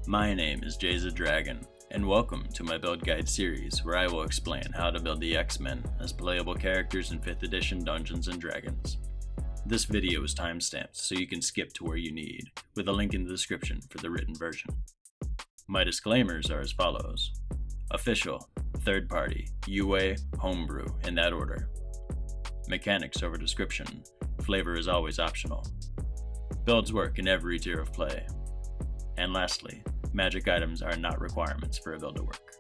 My name is Jay's a Dragon, and welcome to my build guide series where I will explain how to build the X-Men as playable characters in 5th edition Dungeons & Dragons. This video is timestamped so you can skip to where you need, with a link in the description for the written version. My disclaimers are as follows. Official, third party, UA, homebrew, in that order. Mechanics over description, flavor is always optional. Builds work in every tier of play. And lastly, magic items are not requirements for a build to work.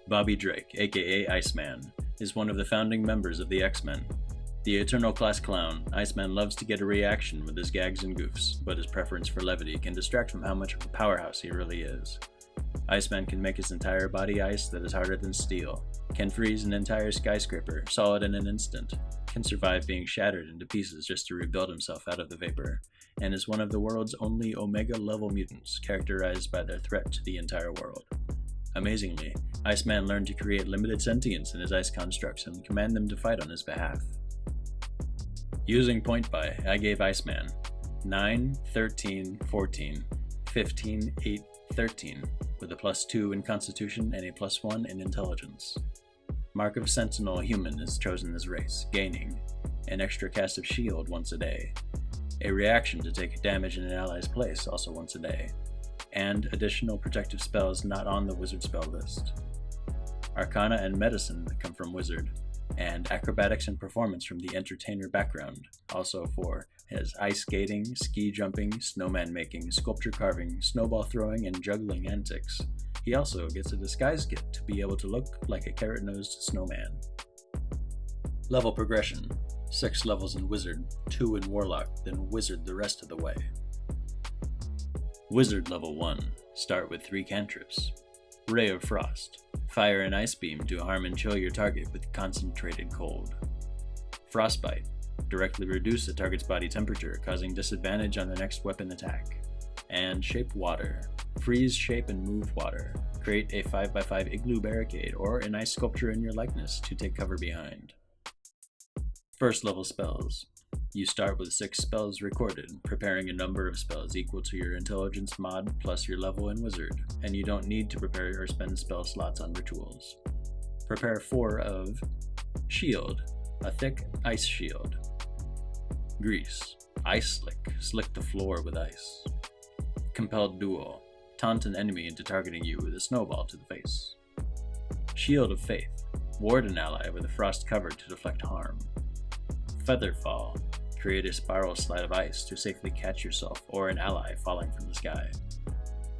Bobby Drake, aka Iceman, is one of the founding members of the X-Men. The eternal class clown, Iceman loves to get a reaction with his gags and goofs, but his preference for levity can distract from how much of a powerhouse he really is. Iceman can make his entire body ice that is harder than steel, can freeze an entire skyscraper solid in an instant, can survive being shattered into pieces just to rebuild himself out of the vapor, and is one of the world's only Omega-level mutants, characterized by their threat to the entire world. Amazingly, Iceman learned to create limited sentience in his ice constructs and command them to fight on his behalf. Using point buy, I gave Iceman 9, 13, 14, 15, 8, 13, with a +2 in Constitution and a +1 in Intelligence. Mark of Sentinel Human is chosen as race, gaining an extra cast of shield once a day, a reaction to take damage in an ally's place also once a day, and additional protective spells not on the wizard spell list. Arcana and Medicine come from Wizard, and Acrobatics and Performance from the Entertainer background, also for his ice skating, ski jumping, snowman making, sculpture carving, snowball throwing, and juggling antics. He also gets a disguise kit to be able to look like a carrot-nosed snowman. Level progression: 6 levels in Wizard, 2 in Warlock, then Wizard the rest of the way. Wizard level 1, start with 3 cantrips. Ray of Frost, fire an ice beam to harm and chill your target with concentrated cold. Frostbite, directly reduce the target's body temperature, causing disadvantage on the next weapon attack. And Shape Water, freeze, shape, and move water. Create a 5x5 igloo barricade or an ice sculpture in your likeness to take cover behind. First level spells. You start with 6 spells recorded, preparing a number of spells equal to your intelligence mod plus your level in Wizard, and you don't need to prepare or spend spell slots on rituals. Prepare 4 of Shield, a thick ice shield. Grease, Ice slick the floor with ice. Compelled Duel, taunt an enemy into targeting you with a snowball to the face. Shield of Faith, ward an ally with a frost cover to deflect harm. Featherfall, create a spiral slide of ice to safely catch yourself or an ally falling from the sky.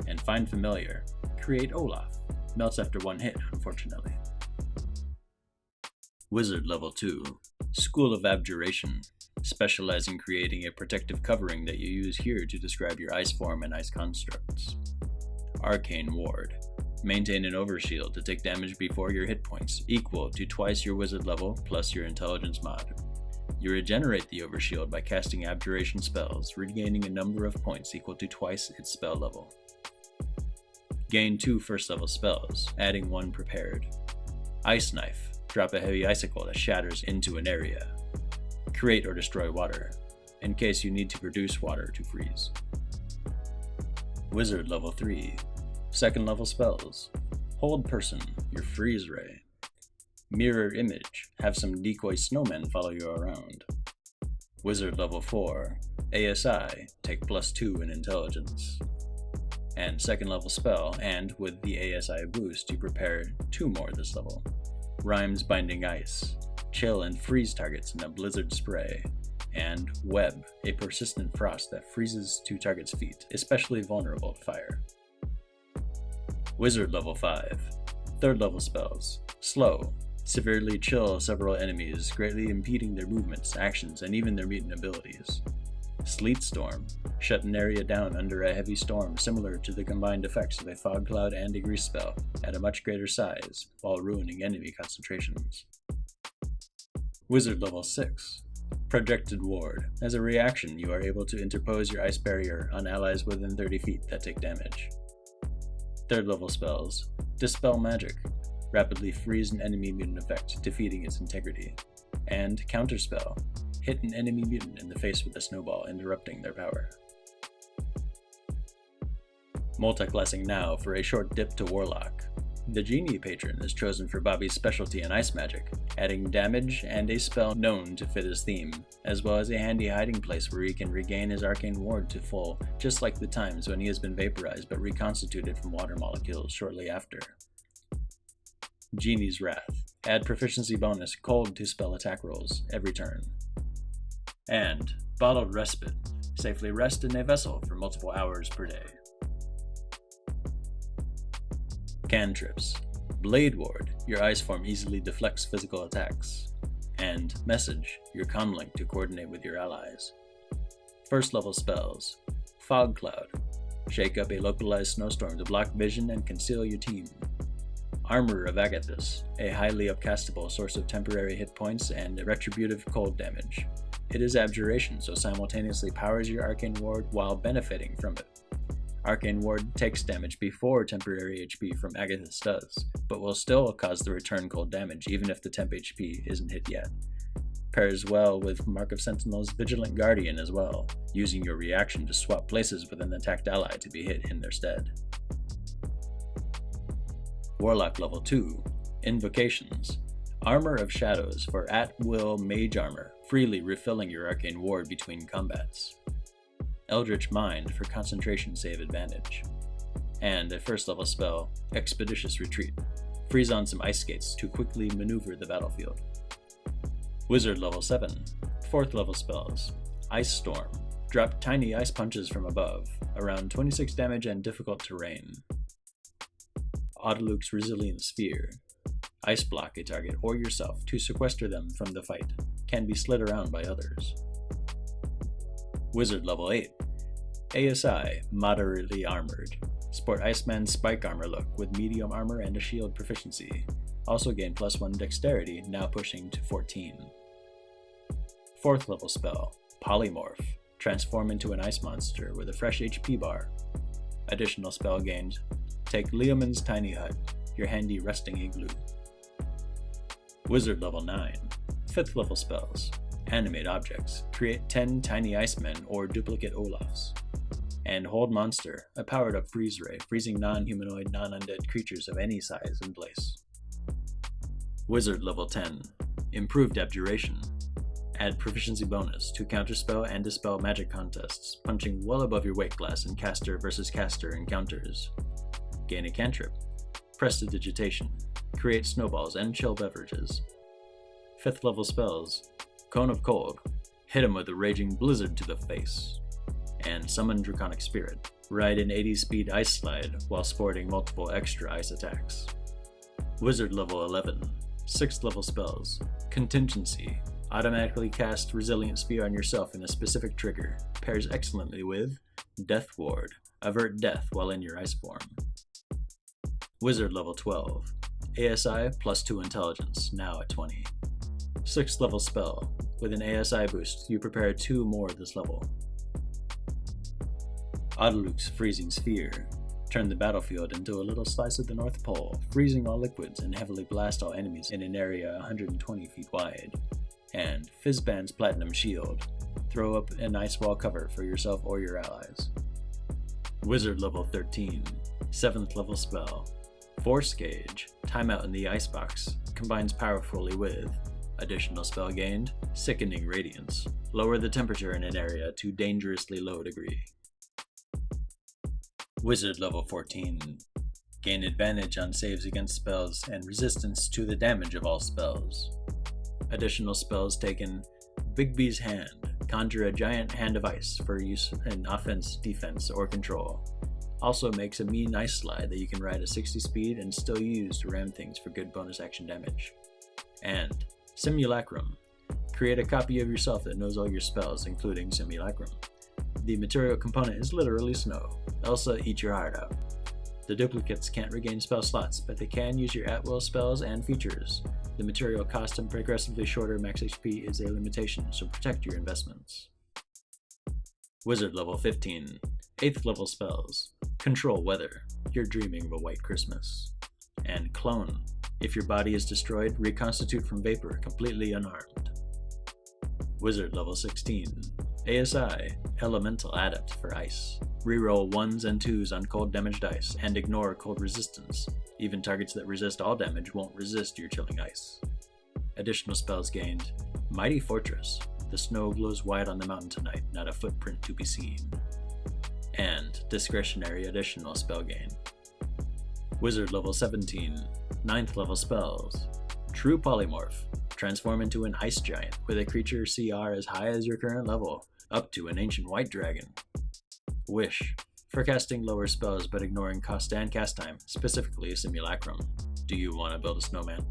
And Find Familiar, create Olaf, melts after 1 hit, unfortunately. Wizard level 2, School of Abjuration, specialize in creating a protective covering that you use here to describe your ice form and ice constructs. Arcane Ward, maintain an overshield to take damage before your hit points, equal to twice your wizard level plus your intelligence mod. You regenerate the overshield by casting Abjuration spells, regaining a number of points equal to twice its spell level. Gain 2 first level spells, adding 1 prepared. Ice Knife, drop a heavy icicle that shatters into an area. Create or destroy water, in case you need to produce water to freeze. Wizard level 3, second level spells. Hold Person, your freeze ray. Mirror Image, have some decoy snowmen follow you around. Wizard level 4, ASI, take +2 in Intelligence. And second level spell, and with the ASI boost you prepare 2 more this level. Rhymes Binding Ice, chill and freeze targets in a blizzard spray. And Web, a persistent frost that freezes to target's feet, especially vulnerable to fire. Wizard level 5, third level spells. Slow, severely chill several enemies, greatly impeding their movements, actions, and even their mutant abilities. Sleet Storm, shut an area down under a heavy storm similar to the combined effects of a fog cloud and a grease spell, at a much greater size, while ruining enemy concentrations. Wizard level 6, Projected Ward. As a reaction, you are able to interpose your ice barrier on allies within 30 feet that take damage. Third level spells. Dispel Magic, rapidly freeze an enemy mutant effect, defeating its integrity. And Counterspell, hit an enemy mutant in the face with a snowball, interrupting their power. Multiclassing now for a short dip to Warlock. The Genie patron is chosen for Bobby's specialty in ice magic, adding damage and a spell known to fit his theme, as well as a handy hiding place where he can regain his arcane ward to full, just like the times when he has been vaporized but reconstituted from water molecules shortly after. Genie's Wrath. Add proficiency bonus cold to spell attack rolls every turn. And Bottled Respite. Safely rest in a vessel for multiple hours per day. Cantrips. Blade Ward. Your ice form easily deflects physical attacks. And Message. Your comlink to coordinate with your allies. First level spells. Fog Cloud. Shake up a localized snowstorm to block vision and conceal your team. Armor of Agathis, a highly upcastable source of temporary hit points and retributive cold damage. It is Abjuration, so simultaneously powers your arcane ward while benefiting from it. Arcane ward takes damage before temporary HP from Agathis does, but will still cause the return cold damage even if the temp HP isn't hit yet. Pairs well with Mark of Sentinel's Vigilant Guardian as well, using your reaction to swap places with an attacked ally to be hit in their stead. Warlock Level 2. Invocations. Armor of Shadows for at-will mage armor, freely refilling your arcane ward between combats. Eldritch Mind for concentration save advantage. And a first level spell, Expeditious Retreat. Freeze on some ice skates to quickly maneuver the battlefield. Wizard Level 7. 4th level spells. Ice Storm. Drop tiny ice punches from above, around 26 damage and difficult terrain. Autoluke's Resilient Sphere. Ice block a target or yourself to sequester them from the fight. Can be slid around by others. Wizard Level 8. ASI, Moderately Armored. Sport Iceman's Spike Armor look with medium armor and a shield proficiency. Also gain +1 dexterity, now pushing to 14. 4th level spell, Polymorph. Transform into an ice monster with a fresh HP bar. Additional spell gained. Take Leoman's Tiny Hut, your handy resting igloo. Wizard Level 9. 5th level spells. Animate objects. Create 10 tiny Icemen or duplicate Olafs. And Hold Monster, a powered up freeze ray, freezing non-humanoid, non-undead creatures of any size in place. Wizard Level 10. Improved Abjuration. Add proficiency bonus to counterspell and dispel magic contests, punching well above your weight class in caster versus caster encounters. Gain a cantrip. Prestidigitation. Create snowballs and chill beverages. 5th level spells. Cone of Cold. Hit him with a raging blizzard to the face. And Summon Draconic Spirit. Ride an 80 speed ice slide while sporting multiple extra ice attacks. Wizard Level 11. 6th level spells. Contingency. Automatically cast Resilient Sphere on yourself in a specific trigger. Pairs excellently with Death Ward. Avert death while in your ice form. Wizard Level 12. ASI +2 Intelligence, now at 20. 6th level spell. With an ASI boost, you prepare 2 more this level. Autoluke's Freezing Sphere. Turn the battlefield into a little slice of the North Pole, freezing all liquids and heavily blast all enemies in an area 120 feet wide. And Fizzband's Platinum Shield. Throw up an ice wall cover for yourself or your allies. Wizard Level 13. 7th level spell. Force Gauge. Timeout in the Icebox. Combines powerfully with additional spell gained, Sickening Radiance. Lower the temperature in an area to dangerously low degree. Wizard Level 14. Gain advantage on saves against spells and resistance to the damage of all spells. Additional spells taken. Bigby's Hand. Conjure a giant hand of ice for use in offense, defense, or control. Also makes a mean ice slide that you can ride at 60 speed and still use to ram things for good bonus action damage. And Simulacrum. Create a copy of yourself that knows all your spells, including Simulacrum. The material component is literally snow. Elsa, eat your heart out. The duplicates can't regain spell slots, but they can use your at-will spells and features. The material cost and progressively shorter max HP is a limitation, so protect your investments. Wizard Level 15. 8th level spells. Control Weather. You're dreaming of a white Christmas. And Clone. If your body is destroyed, reconstitute from vapor, completely unharmed. Wizard Level 16. ASI, Elemental Adept for Ice. Reroll 1s and 2s on cold damage dice and ignore cold resistance. Even targets that resist all damage won't resist your chilling ice. Additional spells gained. Mighty Fortress. The snow glows white on the mountain tonight, not a footprint to be seen. And discretionary additional spell gain. Wizard level 17, 9th level spells. True Polymorph. Transform into an ice giant with a creature CR as high as your current level, up to an ancient white dragon. Wish. For casting lower spells but ignoring cost and cast time, specifically a simulacrum. Do you want to build a snowman?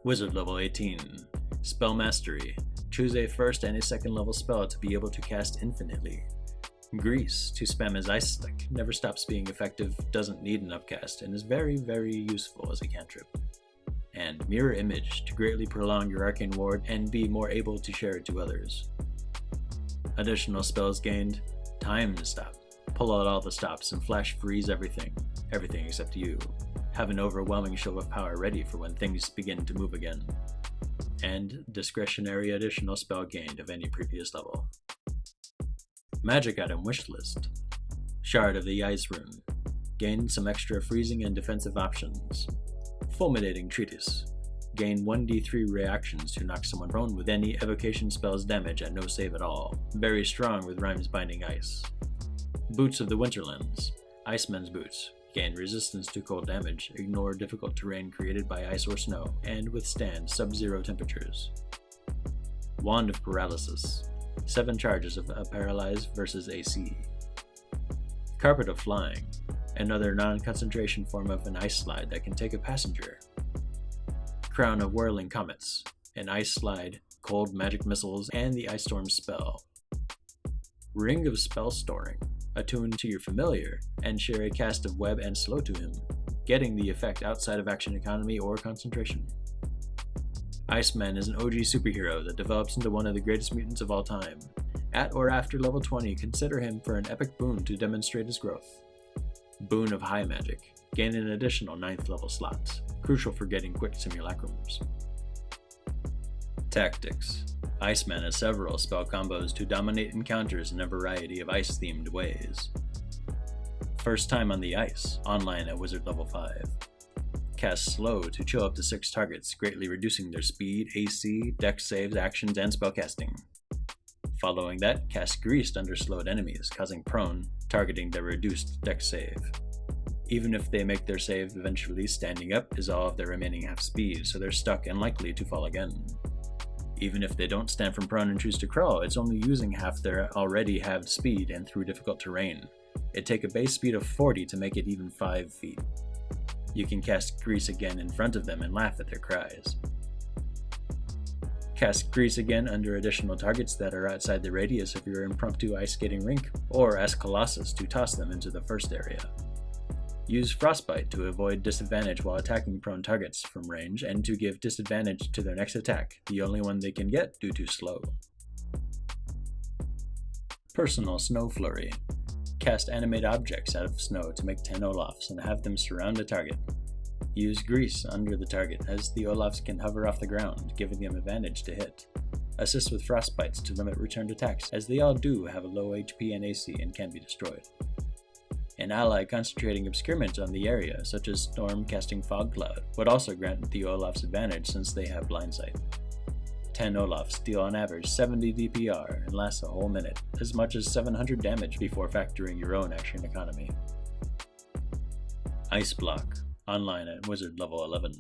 Wizard level 18. Spell Mastery. Choose a first and a second level spell to be able to cast infinitely. Grease, to spam his ice stick, never stops being effective, doesn't need an upcast, and is very, very useful as a cantrip. And Mirror Image, to greatly prolong your arcane ward and be more able to share it to others. Additional spells gained. Time Stop. Pull out all the stops and flash freeze everything except you. Have an overwhelming show of power ready for when things begin to move again. And discretionary additional spell gained of any previous level. Magic item Wishlist. Shard of the Ice Rune. Gain some extra freezing and defensive options. Fulminating Treatise. Gain 1d3 reactions to knock someone prone with any evocation spell's damage at no save at all. Very strong with Rhymes Binding Ice. Boots of the Winterlands. Iceman's Boots. Gain resistance to cold damage, ignore difficult terrain created by ice or snow, and withstand sub-zero temperatures. Wand of Paralysis. 7 charges of Paralyze versus AC. Carpet of Flying. Another non-concentration form of an ice slide that can take a passenger. Crown of Whirling Comets. An ice slide, cold magic missiles, and the Ice Storm spell. Ring of Spell Storing. Attune to your familiar, and share a cast of web and slow to him, getting the effect outside of action economy or concentration. Iceman is an OG superhero that develops into one of the greatest mutants of all time. At or after level 20, consider him for an epic boon to demonstrate his growth. Boon of High Magic. Gain an additional 9th level slot, crucial for getting quick simulacrums. Tactics. Iceman has several spell combos to dominate encounters in a variety of ice-themed ways. First Time on the Ice, online at Wizard level 5. Cast Slow to chill up to 6 targets, greatly reducing their speed, AC, dex saves, actions, and spellcasting. Following that, cast Greased under slowed enemies, causing prone, targeting their reduced dex save. Even if they make their save, eventually standing up is all of their remaining half speed, so they're stuck and likely to fall again. Even if they don't stand from prone and choose to crawl, it's only using half their already halved speed and through difficult terrain. It'd take a base speed of 40 to make it even 5 feet. You can cast Grease again in front of them and laugh at their cries. Cast Grease again under additional targets that are outside the radius of your impromptu ice skating rink, or ask Colossus to toss them into the first area. Use Frostbite to avoid disadvantage while attacking prone targets from range and to give disadvantage to their next attack, the only one they can get due to slow. Personal Snow Flurry. Cast animate objects out of snow to make 10 Olafs and have them surround a target. Use Grease under the target as the Olafs can hover off the ground, giving them advantage to hit. Assist with Frostbites to limit returned attacks, as they all do have a low HP and AC and can be destroyed. An ally concentrating obscurement on the area, such as Storm casting Fog Cloud, would also grant the Olafs advantage since they have blind sight. 10 Olafs deal on average 70 DPR and last a whole minute, as much as 700 damage before factoring your own action economy. Ice Block, online at Wizard level 11.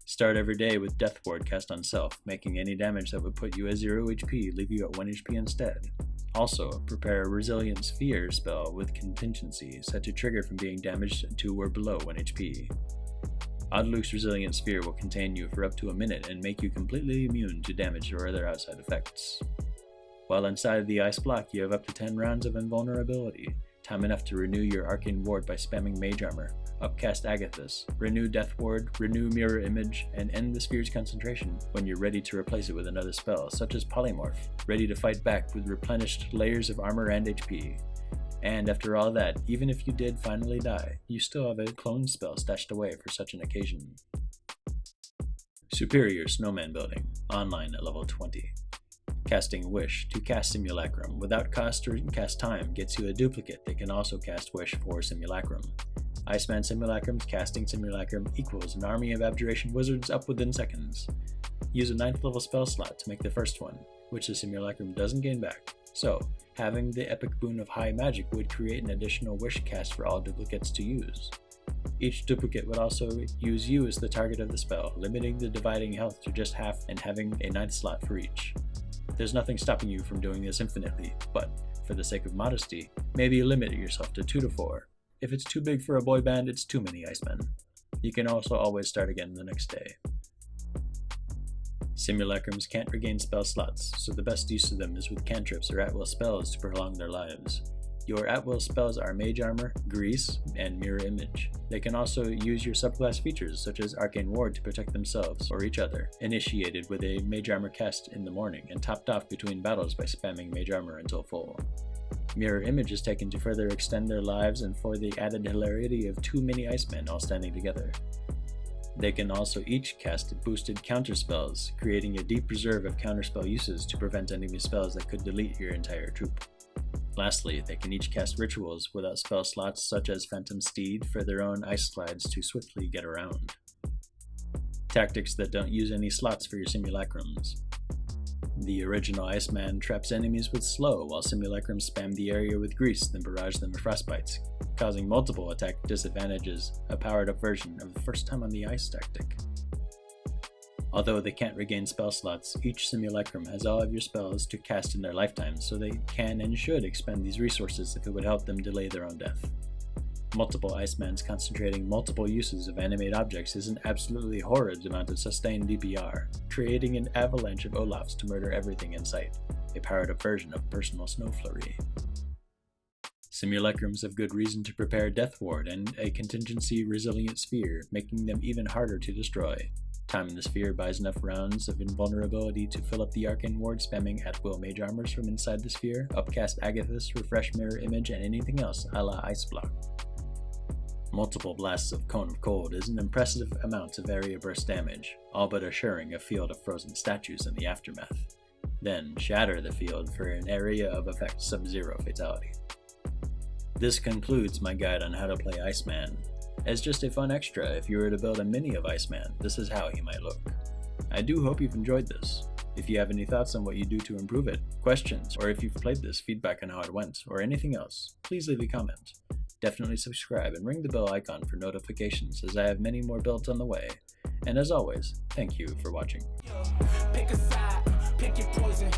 Start every day with Death Ward cast on self, making any damage that would put you at 0 HP leave you at 1 HP instead. Also, prepare a Resilient Sphere spell with contingency set to trigger from being damaged to or below 1 HP. Oddluke's Resilient Sphere will contain you for up to a minute and make you completely immune to damage or other outside effects. While inside the ice block, you have up to 10 rounds of invulnerability, time enough to renew your arcane ward by spamming Mage Armor, upcast Agathis, renew Death Ward, renew Mirror Image, and end the sphere's concentration when you're ready to replace it with another spell, such as Polymorph, ready to fight back with replenished layers of armor and HP. And after all that, even if you did finally die, you still have a clone spell stashed away for such an occasion. Superior Snowman Building, online at level 20. Casting Wish to cast Simulacrum without cost or cast time gets you a duplicate that can also cast Wish for Simulacrum. Iceman Simulacrum's casting Simulacrum equals an army of Abjuration wizards up within seconds. Use a 9th level spell slot to make the first one, which the Simulacrum doesn't gain back. So, having the epic boon of high magic would create an additional wish cast for all duplicates to use. Each duplicate would also use you as the target of the spell, limiting the dividing health to just half and having a 9th slot for each. There's nothing stopping you from doing this infinitely, but for the sake of modesty, maybe limit yourself to 2 to 4. If it's too big for a boy band, it's too many Icemen. You can also always start again the next day. Simulacrums can't regain spell slots, so the best use of them is with cantrips or at-will spells to prolong their lives. Your at-will spells are Mage Armor, Grease, and Mirror Image. They can also use your subclass features such as Arcane Ward to protect themselves or each other, initiated with a Mage Armor cast in the morning and topped off between battles by spamming Mage Armor until full. Mirror Image is taken to further extend their lives and for the added hilarity of 2 mini Icemen all standing together. They can also each cast boosted counterspells, creating a deep reserve of counterspell uses to prevent enemy spells that could delete your entire troop. Lastly, they can each cast rituals without spell slots such as Phantom Steed for their own ice slides to swiftly get around. Tactics that don't use any slots for your simulacrums. The original Iceman traps enemies with slow, while simulacrums spam the area with grease, then barrage them with frostbites, causing multiple attack disadvantages, a powered-up version of the first time on the ice tactic. Although they can't regain spell slots, each simulacrum has all of your spells to cast in their lifetime, so they can and should expend these resources if it would help them delay their own death. Multiple Icemans concentrating multiple uses of animate objects is an absolutely horrid amount of sustained DPR, creating an avalanche of Olafs to murder everything in sight, a powered-up version of Personal Snow Flurry. Simulacrums have good reason to prepare Death Ward and a contingency resilient sphere, making them even harder to destroy. Time in the sphere buys enough rounds of invulnerability to fill up the Arcane Ward, spamming at-will Mage Armors from inside the sphere, upcast Agathis, refresh Mirror Image, and anything else a la Ice Block. Multiple blasts of Cone of Cold is an impressive amount of area burst damage, all but assuring a field of frozen statues in the aftermath. Then shatter the field for an area of effect Sub-Zero fatality. This concludes my guide on how to play Iceman. As just a fun extra, if you were to build a mini of Iceman, this is how he might look. I do hope you've enjoyed this. If you have any thoughts on what you do to improve it, questions, or if you've played this, feedback on how it went, or anything else, please leave a comment. Definitely subscribe and ring the bell icon for notifications, as I have many more builds on the way. And as always, thank you for watching. Pick a side, pick your poison.